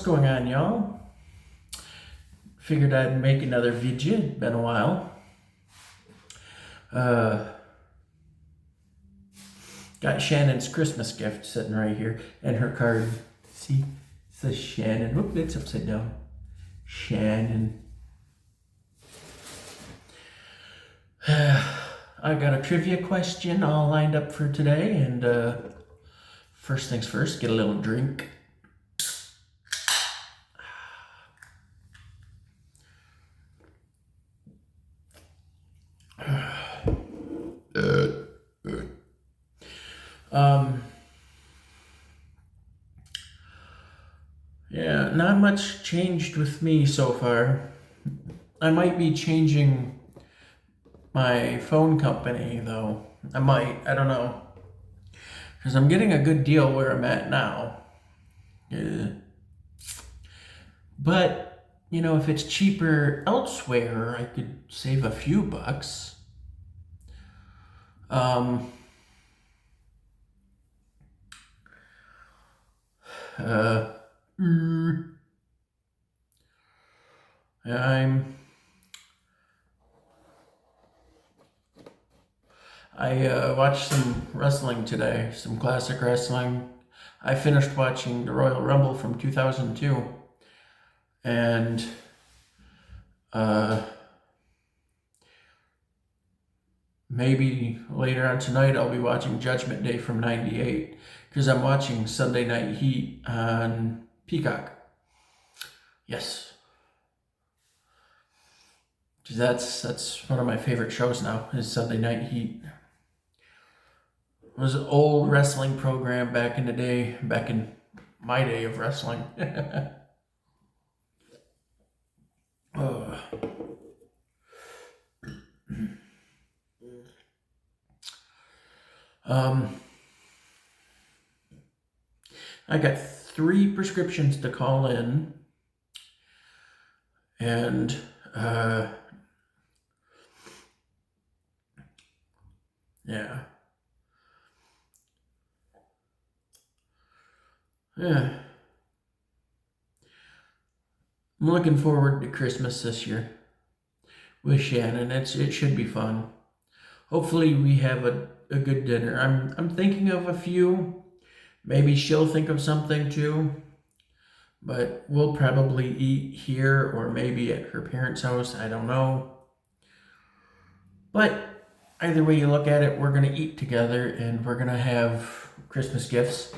going on, y'all? Figured I'd make another video. It's been a while. Got Shannon's Christmas gift sitting right here, and her card. See, it says Shannon. Whoop, it's upside down. Shannon. I got a trivia question all lined up for today, and first things first, get a little drink. Yeah, not much changed with me so far. I might be changing my phone company though. I don't know. Because I'm getting a good deal where I'm at now. But, if it's cheaper elsewhere, I could save a few bucks. I watched some wrestling today, some classic wrestling. I finished watching the Royal Rumble from 2002, and maybe later on tonight I'll be watching Judgment Day from '98, because I'm watching Sunday Night Heat on Peacock. Yes. Because that's one of my favorite shows now, is Sunday Night Heat. It was an old wrestling program back in the day, back in my day of wrestling. I got 3 prescriptions to call in, and yeah. I'm looking forward to Christmas this year with Shannon. It should be fun. Hopefully we have a good dinner. I'm thinking of a few. Maybe she'll think of something too. But we'll probably eat here or maybe at her parents' house. I don't know. But either way you look at it, we're going to eat together and we're going to have Christmas gifts.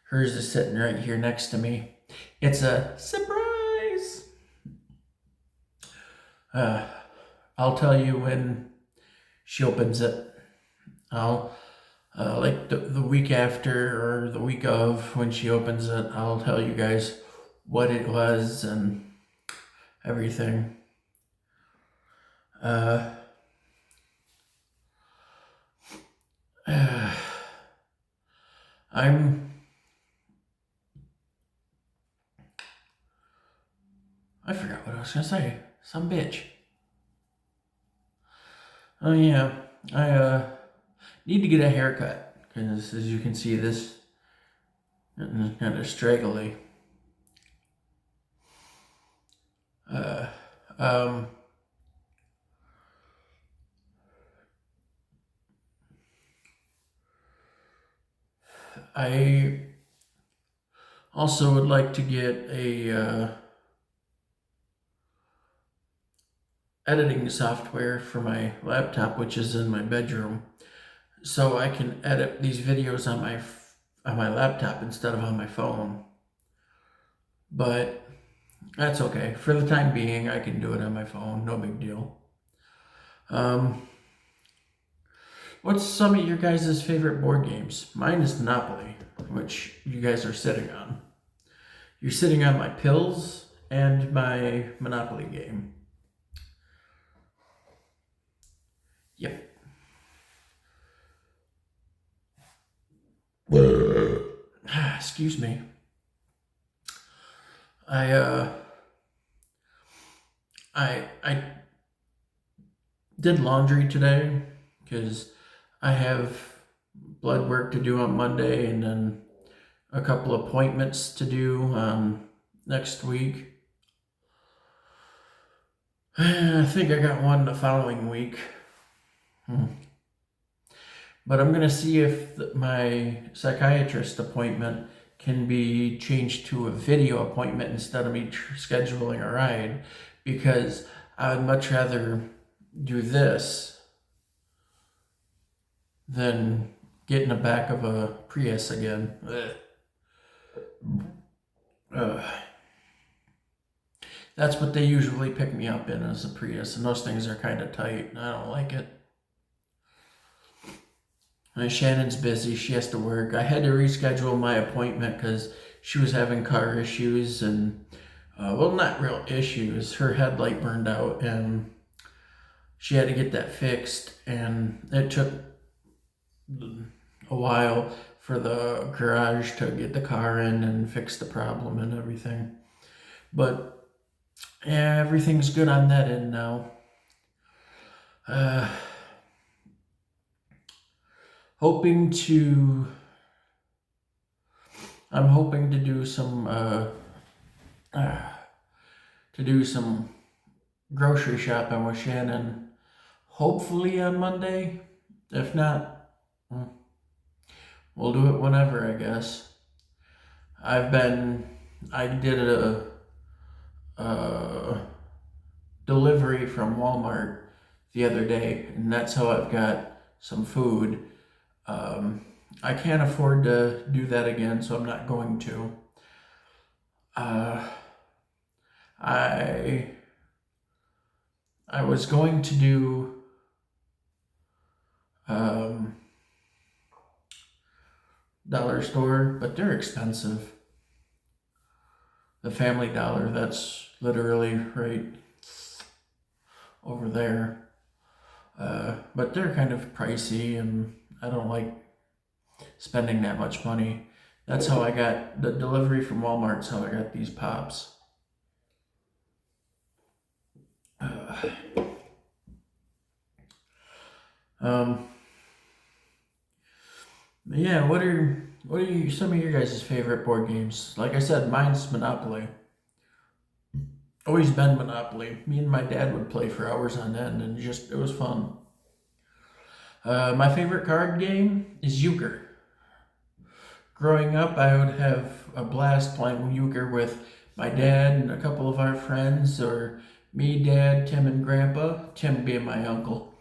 Hers is sitting right here next to me. It's a surprise. I'll tell you when she opens it. I'll like the week after or the week of, when she opens it, I'll tell you guys what it was and everything. I forgot what I was gonna say. Some bitch. Oh yeah, I need to get a haircut, because as you can see, this is kind of straggly. I also would like to get a editing software for my laptop, which is in my bedroom, so I can edit these videos on my laptop instead of on my phone. But that's okay. For the time being, I can do it on my phone. No big deal. What's some of your guys' favorite board games? Mine is Monopoly, which you guys are sitting on. You're sitting on my pills and my Monopoly game. Yep. Excuse me. I did laundry today because I have blood work to do on Monday, and then a couple appointments to do next week. I think I got one the following week. But I'm going to see if my psychiatrist appointment can be changed to a video appointment instead of me scheduling a ride, because I would much rather do this than get in the back of a Prius again. That's what they usually pick me up in, as a Prius, and those things are kind of tight. I don't like it. And Shannon's busy. She has to work. I had to reschedule my appointment because she was having car issues and, well, not real issues. Her headlight burned out and she had to get that fixed. And it took a while for the garage to get the car in and fix the problem and everything. But yeah, everything's good on that end now. I'm hoping to do some grocery shopping with Shannon, hopefully on Monday. If not, we'll do it whenever, I guess. I did a delivery from Walmart the other day, and that's how I've got some food. I can't afford to do that again, so I'm not going to. I was going to do dollar store, but they're expensive. The Family Dollar, that's literally right over there. But they're kind of pricey, and I don't like spending that much money. That's how I got the delivery from Walmart's how I got these pops. Yeah, what are some of your guys' favorite board games? Like I said, mine's Monopoly. Always been Monopoly. Me and my dad would play for hours on end, and it was fun. My favorite card game is euchre. Growing up, I would have a blast playing euchre with my dad and a couple of our friends, or me, Dad, Tim, and Grandpa. Tim being my uncle.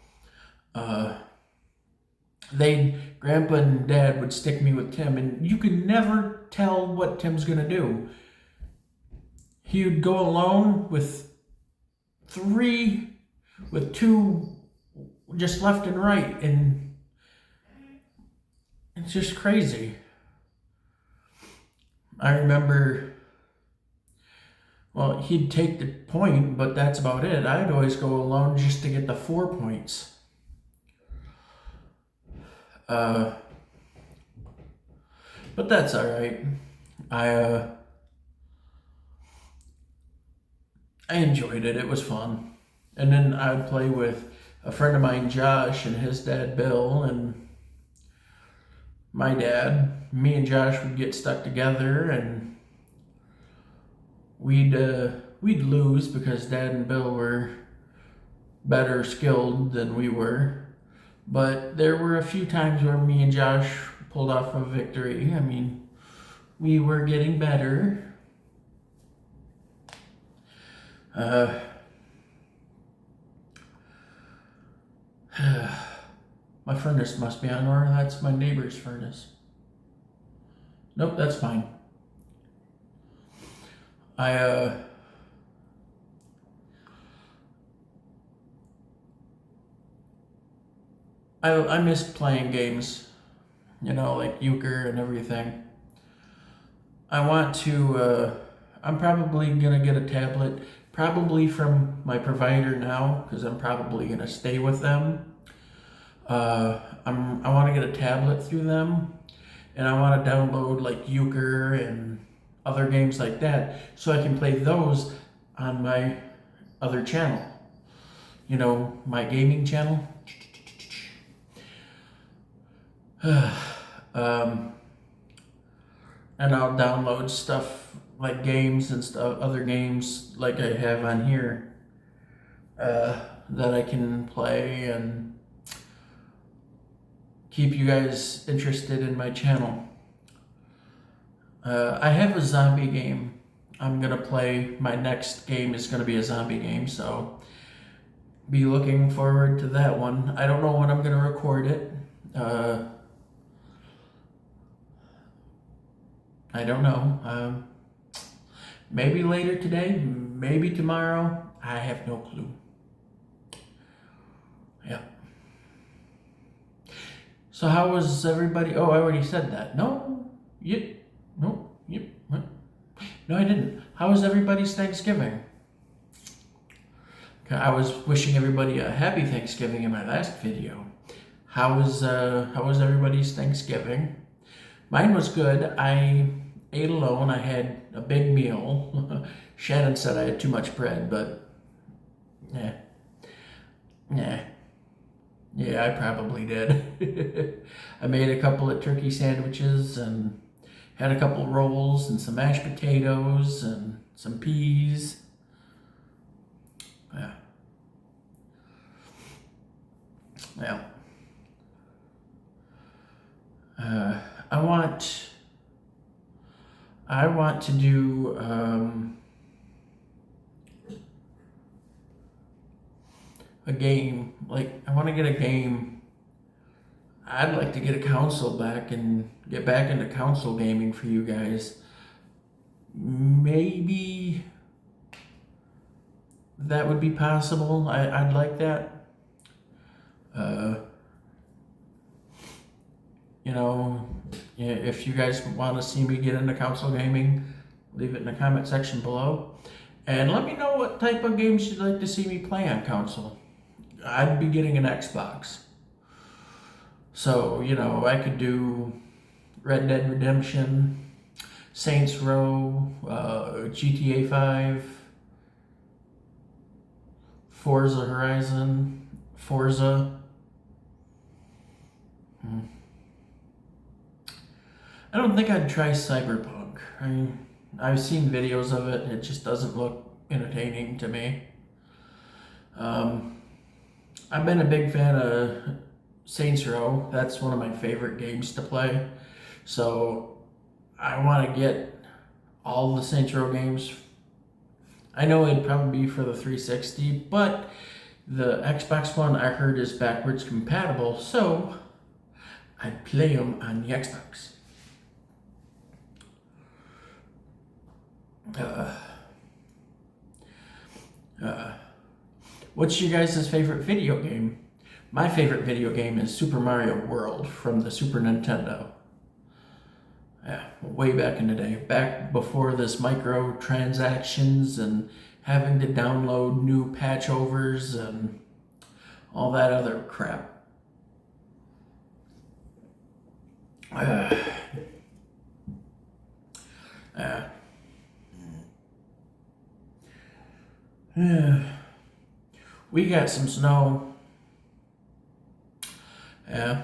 Grandpa and Dad would stick me with Tim, and you could never tell what Tim's gonna do. He would go alone with two just left and right, and it's just crazy. I remember, well, he'd take the point, but that's about it. I'd always go alone just to get the 4 points. But that's all right. I enjoyed it. It was fun. And then I would play with a friend of mine, Josh, and his dad, Bill, and my dad. Me and Josh would get stuck together, and we'd lose because Dad and Bill were better skilled than we were. But there were a few times where me and Josh pulled off a victory. I mean, we were getting better. My furnace must be on, or that's my neighbor's furnace. Nope, that's fine. I missed playing games, like euchre and everything. I'm probably gonna get a tablet, probably from my provider now, because I'm probably gonna stay with them. I want to get a tablet through them, and I want to download like euchre and other games like that, so I can play those on my other channel. My gaming channel. and I'll download stuff like games and stuff, other games like I have on here, that I can play and keep you guys interested in my channel. I have a zombie game I'm gonna play. My next game is gonna be a zombie game, so be looking forward to that one. I don't know when I'm gonna record it. I don't know. Maybe later today, maybe tomorrow. I have no clue. Yeah. So how was everybody? Oh, I already said that. No, you, no, you, what? No, I didn't. How was everybody's Thanksgiving? I was wishing everybody a happy Thanksgiving in my last video. How was everybody's Thanksgiving? Mine was good. I ate alone. I had a big meal. Shannon said I had too much bread, but yeah, yeah, I probably did. I made a couple of turkey sandwiches and had a couple rolls and some mashed potatoes and some peas. Yeah. Yeah. I want to do a game. Like, I want to get a game. I'd like to get a console back and get back into console gaming for you guys. Maybe that would be possible. I'd like that. You know, if you guys want to see me get into console gaming, leave it in the comment section below. And let me know what type of games you'd like to see me play on console. I'd be getting an Xbox. So, you know, I could do Red Dead Redemption, Saints Row, GTA 5, Forza Horizon, Forza. I don't think I'd try Cyberpunk. I've seen videos of it. It just doesn't look entertaining to me. I've been a big fan of Saints Row. That's one of my favorite games to play. So I want to get all the Saints Row games. I know it'd probably be for the 360, but the Xbox One I heard is backwards compatible, so I'd play them on the Xbox. What's your guys' favorite video game? My favorite video game is Super Mario World from the Super Nintendo. Yeah, way back in the day, back before this microtransactions and having to download new patch overs and all that other crap. We got some snow. Yeah.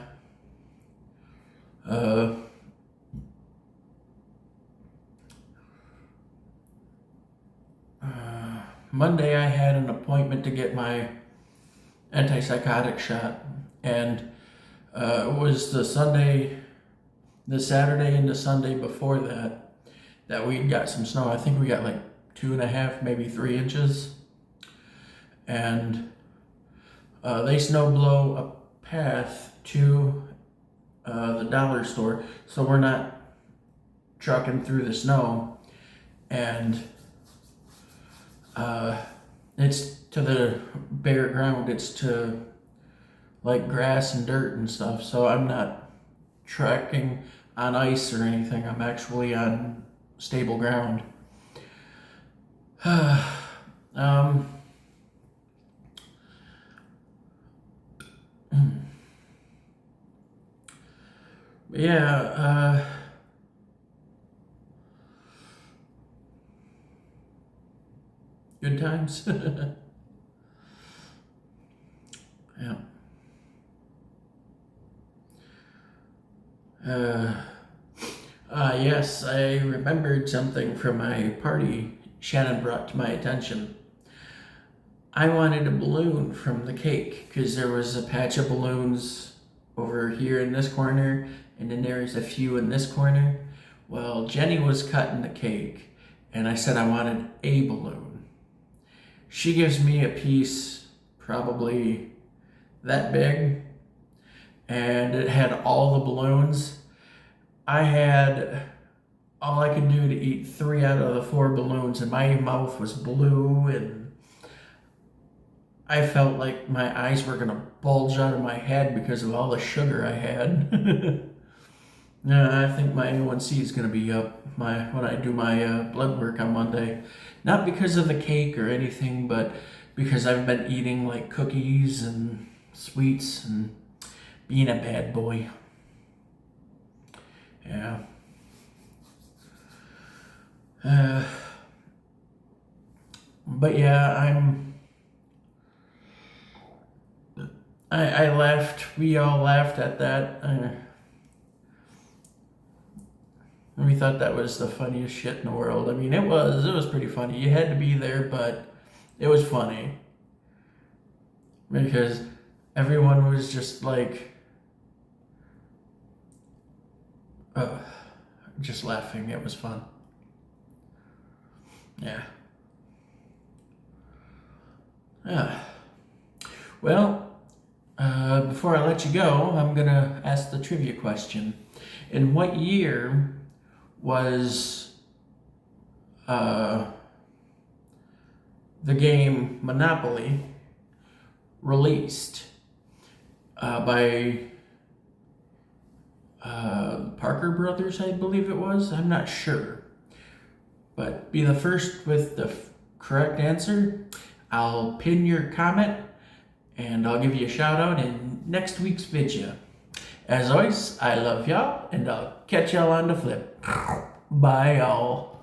Monday I had an appointment to get my antipsychotic shot, and it was the Saturday and the Sunday before that we got some snow. I think we got like 2.5, maybe 3 inches, and they snow blow a path to the dollar store, so we're not trucking through the snow, and it's to the bare ground. It's to like grass and dirt and stuff, so I'm not trekking on ice or anything. I'm actually on stable ground. Yeah, good times. Yeah. Yes, I remembered something from my party Shannon brought to my attention. I wanted a balloon from the cake because there was a patch of balloons over here in this corner, and then there's a few in this corner. Well, Jenny was cutting the cake, and I said I wanted a balloon. She gives me a piece probably that big, and it had all the balloons. All I could do to eat 3 out of the 4 balloons, and my mouth was blue, and I felt like my eyes were gonna bulge out of my head because of all the sugar I had. Yeah, I think my A1C is gonna be up when I do my blood work on Monday. Not because of the cake or anything, but because I've been eating like cookies and sweets and being a bad boy. Yeah. But yeah, I laughed. We all laughed at that. We thought that was the funniest shit in the world. I mean, it was pretty funny. You had to be there, but it was funny because everyone was just like, just laughing. It was fun. Yeah. Yeah. Well, before I let you go, I'm gonna ask the trivia question. In what year was the game Monopoly released by Parker Brothers, I believe it was? I'm not sure. But be the first with the correct answer. I'll pin your comment and I'll give you a shout out in next week's video. As always, I love y'all and I'll catch y'all on the flip. Bye y'all.